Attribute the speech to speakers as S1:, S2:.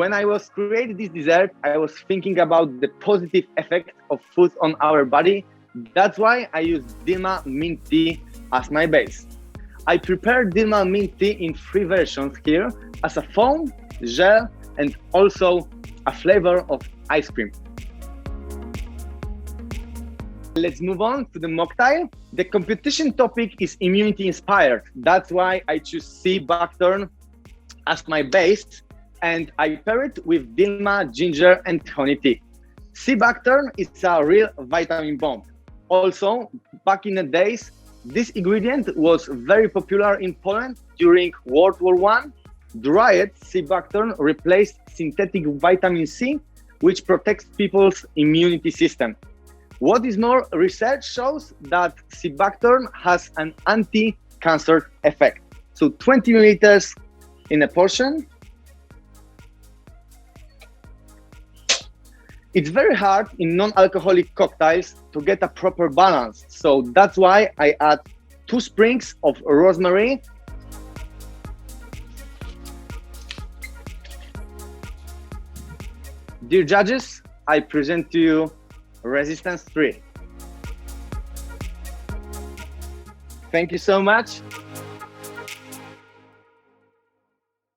S1: When I was creating this dessert, I was thinking about the positive effect of food on our body. That's why I use Dilmah mint tea as my base. I prepared Dilmah mint tea in 3 versions here, as a foam, gel, and also a flavor of ice cream. Let's move on to the mocktail. The competition topic is immunity inspired. That's why I choose sea buckthorn as my base, and I pair it with Dilmah ginger and honey tea. Sea buckthorn is a real vitamin bomb. Also, back in the days, this ingredient was very popular in Poland during World War I. Dried sea buckthorn replaced synthetic vitamin C, which protects people's immunity system. What is more, research shows that sea buckthorn has an anti-cancer effect. So 20 milliliters in a portion. It's very hard in non-alcoholic cocktails to get a proper balance. So that's why I add 2 sprigs of rosemary. Dear judges, I present to you Resistance 3. Thank you so much.